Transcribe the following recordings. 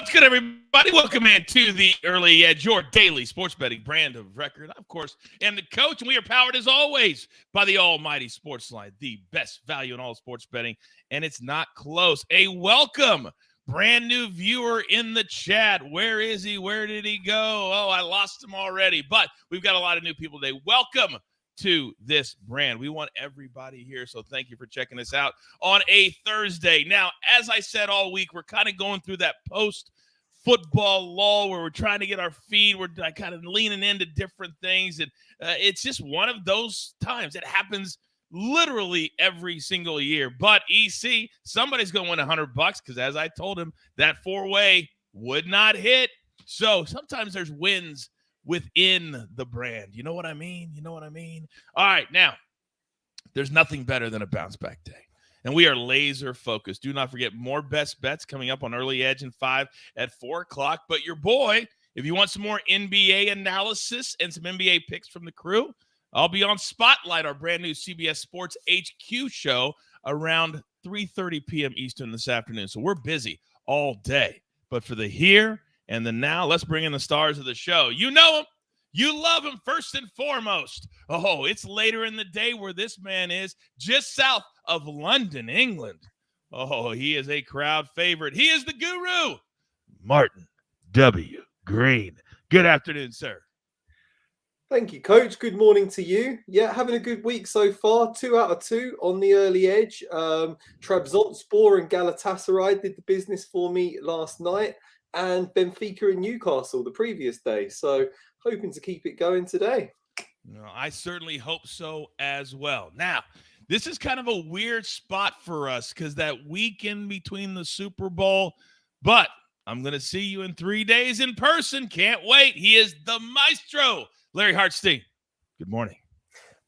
What's good, everybody? Welcome in to the Early Edge, your daily sports betting brand of record. Of course, and the coach, and we are powered as always by the almighty SportsLine, the best value in all sports betting, and it's not close. A welcome brand new viewer in the chat. Where is he? Where did he go? Oh, I lost him already, but we've got a lot of new people today. Welcome to this brand. We want everybody here, so thank you for checking us out on a Thursday. Now, as I said all week, we're kind of going through that post-football lull where we're trying to get our feet. We're kind of leaning into different things, and it's just one of those times. It happens literally every single year. But EC, somebody's going to win $100 because, as I told him, that four-way would not hit. So sometimes there's wins within the brand. You know what I mean? All right, now, there's nothing better than a bounce back day. And we are laser focused. Do not forget more best bets coming up on Early Edge and 5 at 4 o'clock. But your boy, if you want some more NBA analysis and some NBA picks from the crew, I'll be on Spotlight, our brand new CBS Sports HQ show, around 3:30 p.m. Eastern this afternoon. So we're busy all day. But for the here and the now, let's bring in the stars of the show. You know him. You love him first and foremost. Oh, it's later in the day where this man is, just south of London, England. Oh, he is a crowd favorite. He is the guru, Martin W. Green. Good afternoon, sir. Thank you, Coach. Good morning to you. Yeah, having a good week so far. 2 out of 2 on the Early Edge. Trabzonspor and Galatasaray did the business for me last night, and Benfica and Newcastle the previous day. So hoping to keep it going today. No, I certainly hope so as well. Now, this is kind of a weird spot for us because that weekend between the Super Bowl, but I'm going to see you in 3 days in person. Can't wait. He is the maestro, Larry Hartstein. Good morning.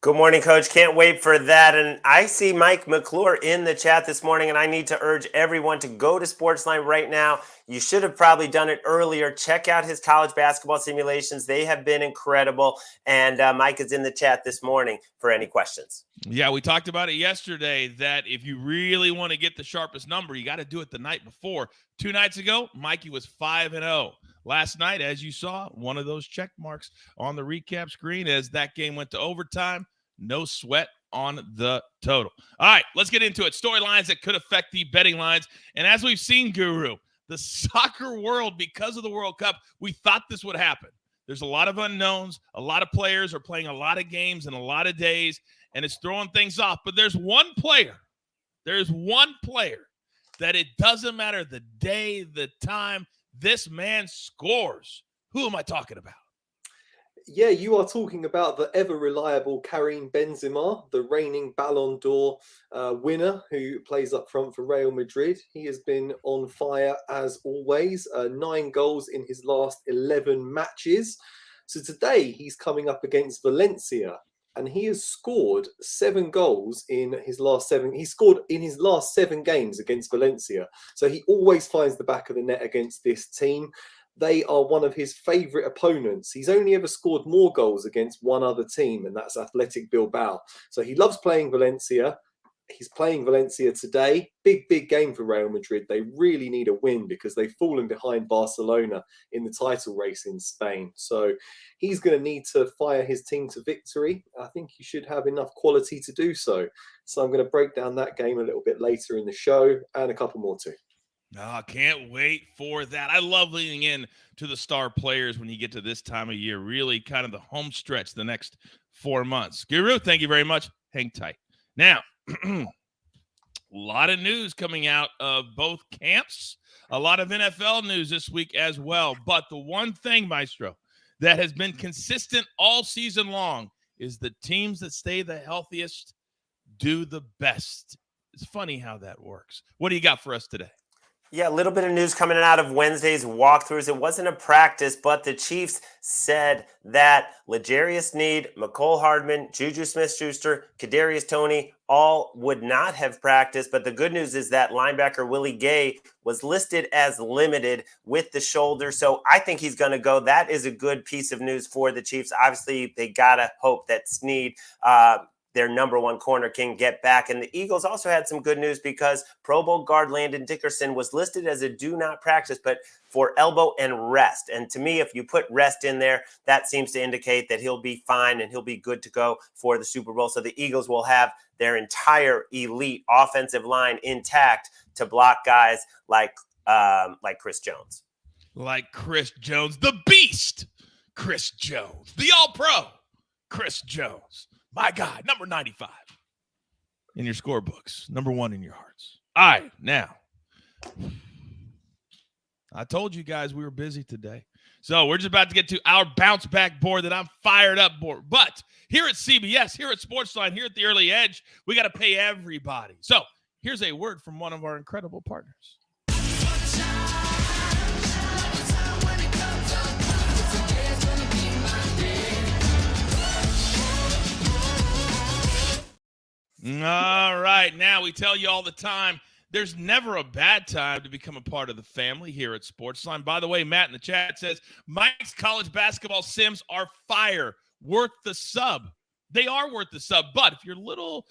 Good morning, Coach. Can't wait for that. And I see Mike McClure in the chat this morning, and I need to urge everyone to go to SportsLine right now. You should have probably done it earlier. Check out his college basketball simulations. They have been incredible. And Mike is in the chat this morning for any questions. Yeah, we talked about it yesterday that if you really want to get the sharpest number, you got to do it the night before. 2 nights ago, Mikey was 5-0. Last night, as you saw, one of those check marks on the recap screen as that game went to overtime. No sweat on the total. All right, let's get into it. Storylines that could affect the betting lines. And as we've seen, Guru, the soccer world, because of the World Cup, we thought this would happen. There's a lot of unknowns. A lot of players are playing a lot of games in a lot of days, and it's throwing things off. But there's one player that it doesn't matter the day, the time, this man scores. Who am I talking about? Yeah, you are talking about the ever-reliable Karim Benzema, the reigning Ballon d'Or winner who plays up front for Real Madrid. He has been on fire as always, 9 goals in his last 11 matches. So today he's coming up against Valencia, and he has scored 7 goals in his last 7. He scored in his last 7 games against Valencia. So he always finds the back of the net against this team. They are one of his favourite opponents. He's only ever scored more goals against one other team, and that's Athletic Bilbao. So he loves playing Valencia. He's playing Valencia today. Big game for Real Madrid. They really need a win because they've fallen behind Barcelona in the title race in Spain. So he's going to need to fire his team to victory. I think he should have enough quality to do so. So I'm going to break down that game a little bit later in the show and a couple more too. Oh, can't wait for that. I love leaning in to the star players when you get to this time of year. Really kind of the home stretch the next 4 months. Guru, thank you very much. Hang tight. Now, a lot of news coming out of both camps. A lot of NFL news this week as well. But the one thing, Maestro, that has been consistent all season long is the teams that stay the healthiest do the best. It's funny how that works. What do you got for us today? Yeah, a little bit of news coming out of Wednesday's walkthroughs. It wasn't a practice, but the Chiefs said that L'Jarius Sneed, Mecole Hardman, Juju Smith-Schuster, Kadarius Toney all would not have practiced. But the good news is that linebacker Willie Gay was listed as limited with the shoulder. So I think he's going to go. That is a good piece of news for the Chiefs. Obviously, they got to hope that Sneed their number one corner can get back. And the Eagles also had some good news because Pro Bowl guard Landon Dickerson was listed as a do not practice, but for elbow and rest. And to me, if you put rest in there, that seems to indicate that he'll be fine and he'll be good to go for the Super Bowl. So the Eagles will have their entire elite offensive line intact to block guys like Chris Jones. Like Chris Jones, the beast, Chris Jones, the all-pro, Chris Jones. My God, number 95 in your scorebooks, number 1 in your hearts. All right, now, I told you guys we were busy today. So we're just about to get to our bounce back board that I'm fired up for. But here at CBS, here at SportsLine, here at the Early Edge, we got to pay everybody. So here's a word from one of our incredible partners. All right. Now we tell you all the time, there's never a bad time to become a part of the family here at SportsLine. By the way, Matt in the chat says, Mike's college basketball sims are fire, worth the sub. They are worth the sub. But if you're little,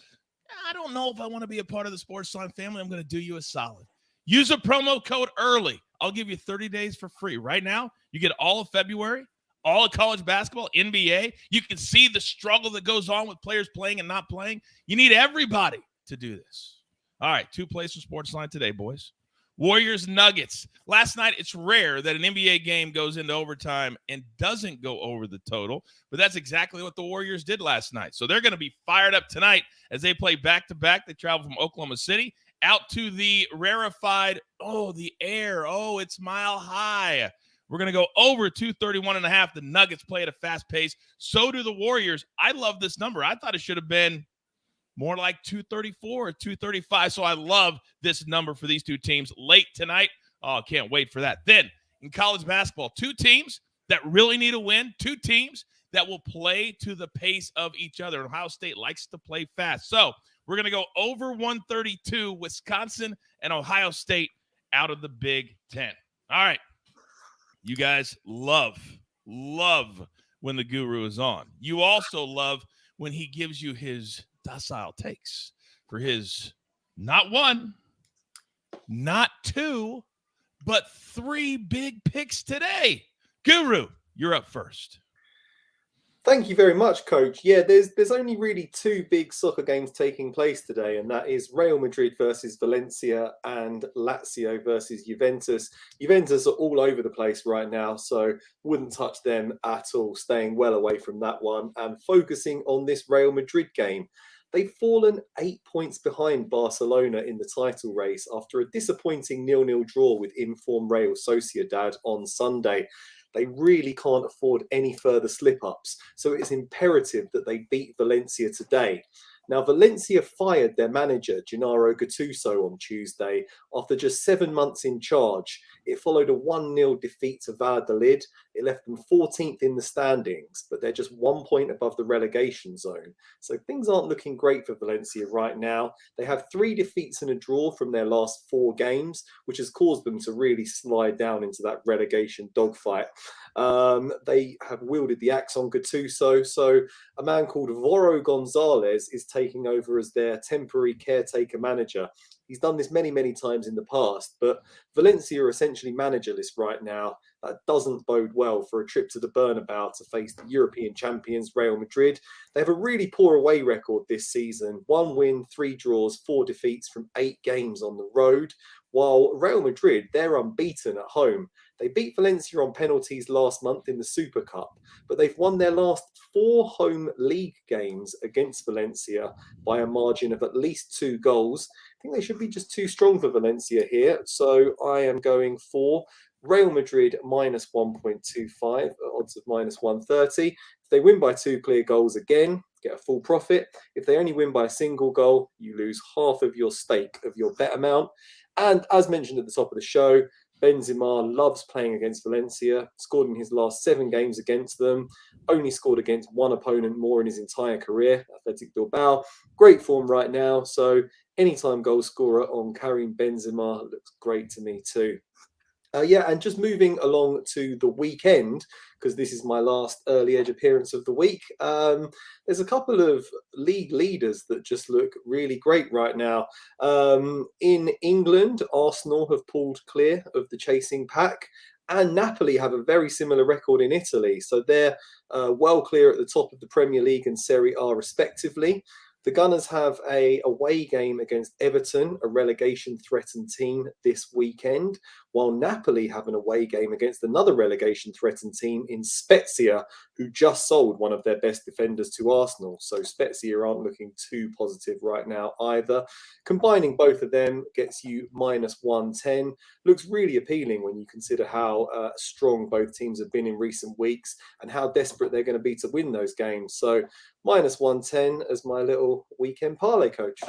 I don't know if I want to be a part of the SportsLine family, I'm going to do you a solid. Use a promo code EARLY. I'll give you 30 days for free. Right now, you get all of February, all of college basketball, NBA. You can see the struggle that goes on with players playing and not playing. You need everybody to do this. All right, 2 plays for SportsLine today, boys. Warriors Nuggets. Last night, it's rare that an NBA game goes into overtime and doesn't go over the total, but that's exactly what the Warriors did last night. So they're going to be fired up tonight as they play back-to-back. They travel from Oklahoma City out to the rarefied, the air. It's mile high. We're going to go over 231.5. The Nuggets play at a fast pace. So do the Warriors. I love this number. I thought it should have been more like 234 or 235. So I love this number for these two teams late tonight. Oh, can't wait for that. Then in college basketball, 2 teams that really need a win, 2 teams that will play to the pace of each other. Ohio State likes to play fast. So we're going to go over 132, Wisconsin and Ohio State out of the Big Ten. All right. You guys love when the guru is on. You also love when he gives you his docile takes for his not 1, not 2, but 3 big picks today. Guru, you're up first. Thank you very much, Coach. Yeah, there's only really 2 big soccer games taking place today, and that is Real Madrid versus Valencia and Lazio versus Juventus. Juventus are all over the place right now, so wouldn't touch them at all, staying well away from that one and focusing on this Real Madrid game. They've fallen 8 points behind Barcelona in the title race after a disappointing 0-0 draw with informed Real Sociedad on Sunday. They really can't afford any further slip-ups, so it's imperative that they beat Valencia today. Now, Valencia fired their manager, Gennaro Gattuso, on Tuesday after just 7 months in charge. It followed a 1-0 defeat to Valladolid. It left them 14th in the standings, but they're just 1 point above the relegation zone. So things aren't looking great for Valencia right now. They have 3 defeats and a draw from their last 4 games, which has caused them to really slide down into that relegation dogfight. They have wielded the axe on Gattuso, so a man called Voro Gonzalez is taking over as their temporary caretaker manager. He's done this many, many times in the past, but Valencia are essentially managerless right now. That doesn't bode well for a trip to the Bernabeu to face the European champions Real Madrid. They have a really poor away record this season. 1 win, 3 draws, 4 defeats from 8 games on the road, while Real Madrid, they're unbeaten at home. They beat Valencia on penalties last month in the Super Cup, but they've won their last 4 home league games against Valencia by a margin of at least 2 goals. I think they should be just too strong for Valencia here, so I am going for Real Madrid minus 1.25, odds of minus 130. If they win by 2 clear goals again, get a full profit. If they only win by a single goal, you lose half of your stake of your bet amount. And as mentioned at the top of the show, Benzema loves playing against Valencia, scored in his last 7 games against them, only scored against 1 opponent more in his entire career, Athletic Bilbao. Great form right now, so anytime goal scorer on Karim Benzema looks great to me too. Yeah, and just moving along to the weekend, because this is my last early edge appearance of the week. There's a couple of league leaders that just look really great right now. In England, Arsenal have pulled clear of the chasing pack, and Napoli have a very similar record in Italy. So they're well clear at the top of the Premier League and Serie A, respectively. The Gunners have a away game against Everton, a relegation-threatened team, this weekend, while Napoli have an away game against another relegation-threatened team in Spezia, who just sold one of their best defenders to Arsenal. So Spezia aren't looking too positive right now either. Combining both of them gets you -110. Looks really appealing when you consider how strong both teams have been in recent weeks and how desperate they're going to be to win those games. So -110 as my little weekend parlay, coach.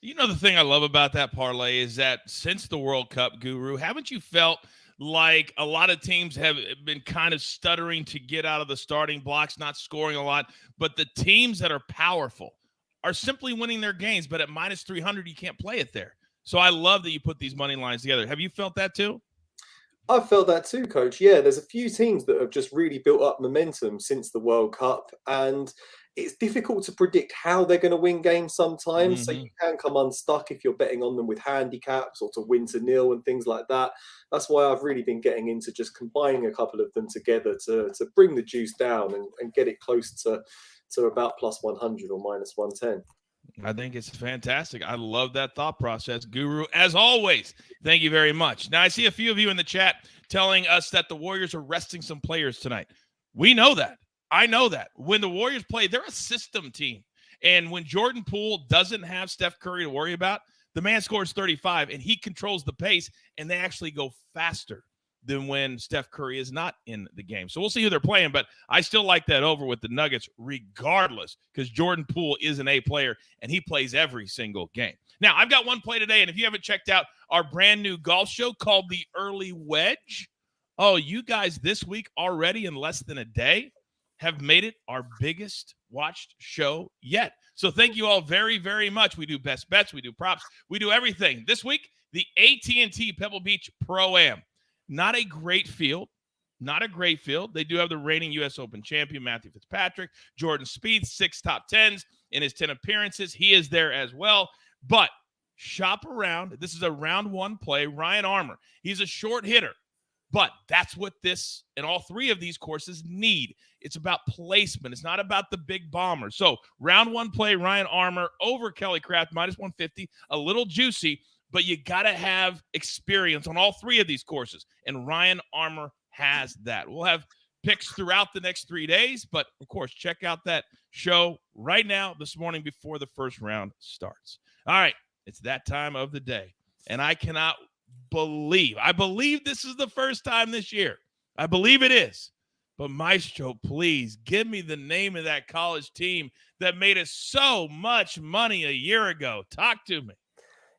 You know, the thing I love about that parlay is that since the World Cup, Guru, haven't you felt like a lot of teams have been kind of stuttering to get out of the starting blocks, not scoring a lot, but the teams that are powerful are simply winning their games, but at -300, you can't play it there. So I love that you put these money lines together. Have you felt that too? I've felt that too, coach. Yeah, there's a few teams that have just really built up momentum since the World Cup, and it's difficult to predict how they're going to win games sometimes. So you can come unstuck if you're betting on them with handicaps or to win to nil and things like that. That's why I've really been getting into just combining a couple of them together to bring the juice down and get it close to about +100 or -110. I think it's fantastic. I love that thought process, Guru. As always, thank you very much. Now, I see a few of you in the chat telling us that the Warriors are resting some players tonight. We know that. I know that. When the Warriors play, they're a system team. And when Jordan Poole doesn't have Steph Curry to worry about, the man scores 35, and he controls the pace, and they actually go faster than when Steph Curry is not in the game. So we'll see who they're playing, but I still like that over with the Nuggets regardless, because Jordan Poole is an A player, and he plays every single game. Now, I've got one play today, and if you haven't checked out our brand new golf show called The Early Wedge, oh, you guys this week already in less than a day have made it our biggest watched show yet. So thank you all very, very much. We do best bets. We do props. We do everything. This week, the AT&T Pebble Beach Pro-Am. Not a great field. Not a great field. They do have the reigning U.S. Open champion, Matthew Fitzpatrick. Jordan Spieth, 6 top 10s in his 10 appearances. He is there as well. But shop around. This is a round one play. Ryan Armour. He's a short hitter. But that's what this and all three of these courses need. It's about placement. It's not about the big bomber. So round one play, Ryan Armour over Kelly Craft, -150, a little juicy, but you got to have experience on all three of these courses. And Ryan Armour has that. We'll have picks throughout the next 3 days, but of course, check out that show right now this morning before the first round starts. All right, it's that time of the day. And I believe this is the first time this year. I believe it is. But Maestro, please give me the name of that college team that made us so much money a year ago. Talk to me.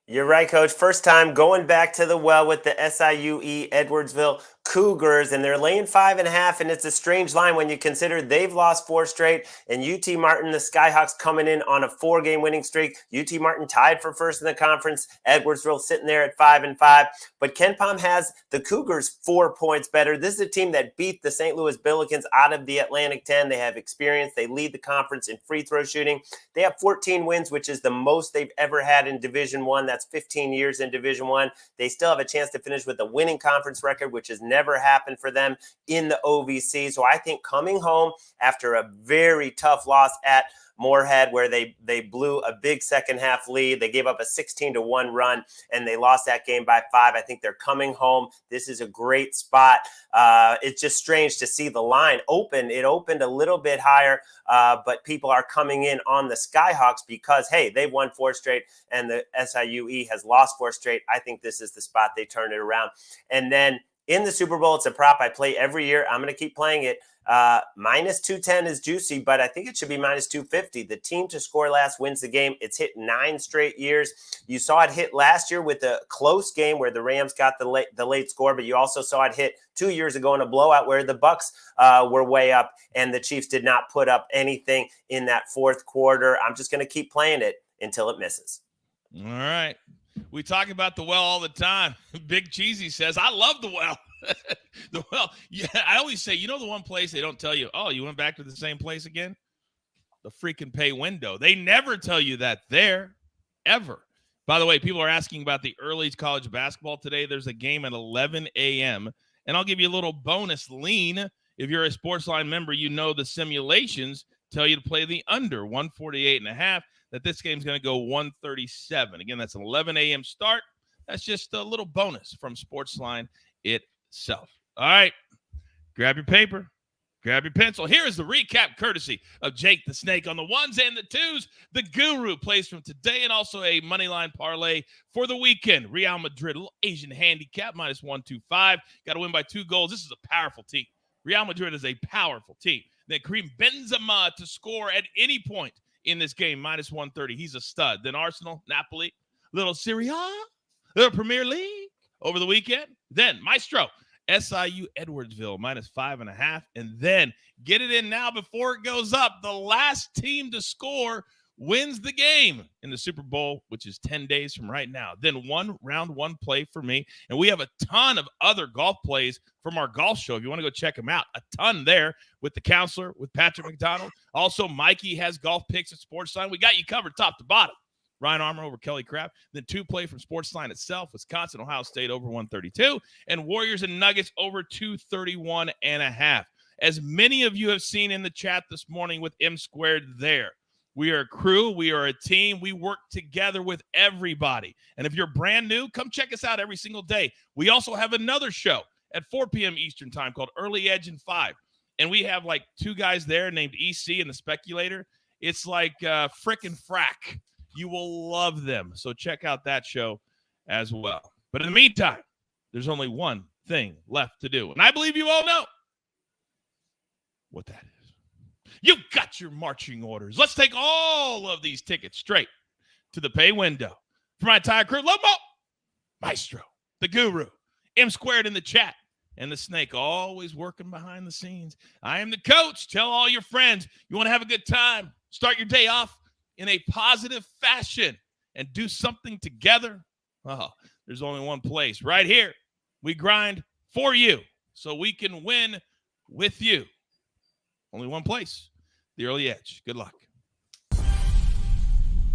You're right, Coach. First time going back to the well with the SIUE Edwardsville Cougars, and they're laying 5.5, and it's a strange line when you consider they've lost 4 straight, and UT Martin, the Skyhawks, coming in on a 4-game winning streak. UT Martin tied for first in the conference. Edwardsville sitting there at 5-5, but Ken Pom has the Cougars 4 points better. This is a team that beat the St. Louis Billikens out of the Atlantic 10. They have experience. They lead the conference in free throw shooting. They have 14 wins, which is the most they've ever had in Division I. That's 15 years in Division I. They still have a chance to finish with a winning conference record, which has never happened for them in the OVC. So I think coming home after a very tough loss at Moorhead, where they blew a big second half lead, they gave up a 16-1 run, and they lost that game by 5. I think they're coming home. This is a great spot. It's just strange to see the line open. It opened a little bit higher, but people are coming in on the Skyhawks because, hey, they've won 4 straight, and the SIUE has lost 4 straight. I think this is the spot they turn it around. And then in the Super Bowl, it's a prop I play every year. I'm going to keep playing it. -210 is juicy, but I think it should be -250. The team to score last wins the game. It's hit 9 straight years. You saw it hit last year with a close game where the Rams got the late score, but you also saw it hit 2 years ago in a blowout where the Bucks were way up and the Chiefs did not put up anything in that fourth quarter. I'm just going to keep playing it until it misses. All right. We talk about the well all the time. Big Cheesy says, I love the well. The well, yeah, I always say, you know the one place they don't tell you, oh, you went back to the same place again? The freaking pay window. They never tell you that there, ever. By the way, people are asking about the early college basketball today. There's a game at 11 a.m., and I'll give you a little bonus lean. If you're a SportsLine member, you know the simulations tell you to play the under 148.5, that this game's going to go 137. Again, that's an 11 a.m. start. That's just a little bonus from SportsLine itself. All right, grab your paper, grab your pencil. Here is the recap courtesy of Jake the Snake on the ones and the twos. The Guru plays from today, and also a money line parlay for the weekend. Real Madrid, a little Asian handicap, minus 125. Got to win by 2 goals. This is a powerful team. Real Madrid is a powerful team. Then Karim Benzema to score at any point in this game, minus 130. He's a stud. Then Arsenal, Napoli, little Serie A, little Premier League over the weekend. Then Maestro, SIU Edwardsville, minus 5.5. And then get it in now before it goes up. The last team to score wins the game in the Super Bowl, which is 10 days from right now. Then round one play for me. And we have a ton of other golf plays from our golf show. If you want to go check them out, a ton there with the counselor, with Patrick McDonald. Also, Mikey has golf picks at SportsLine. We got you covered top to bottom. Ryan Armour over Kelly Craft. Then 2 play from SportsLine itself. Wisconsin, Ohio State over 132. And Warriors and Nuggets over 231.5. As many of you have seen in the chat this morning with M Squared there. We are a crew. We are a team. We work together with everybody. And if you're brand new, come check us out every single day. We also have another show at 4 p.m. Eastern time called Early Edge and 5. And we have like 2 guys there named EC and the Speculator. It's like frickin' frack. You will love them. So check out that show as well. But in the meantime, there's only one thing left to do. And I believe you all know what that is. You've got your marching orders. Let's take all of these tickets straight to the pay window. For my entire crew, Lomo, Maestro, the Guru, M Squared in the chat, and the Snake always working behind the scenes. I am the coach. Tell all your friends you want to have a good time. Start your day off in a positive fashion and do something together. Oh, there's only one place right here. We grind for you so we can win with you. Only one place, the Early Edge. Good luck.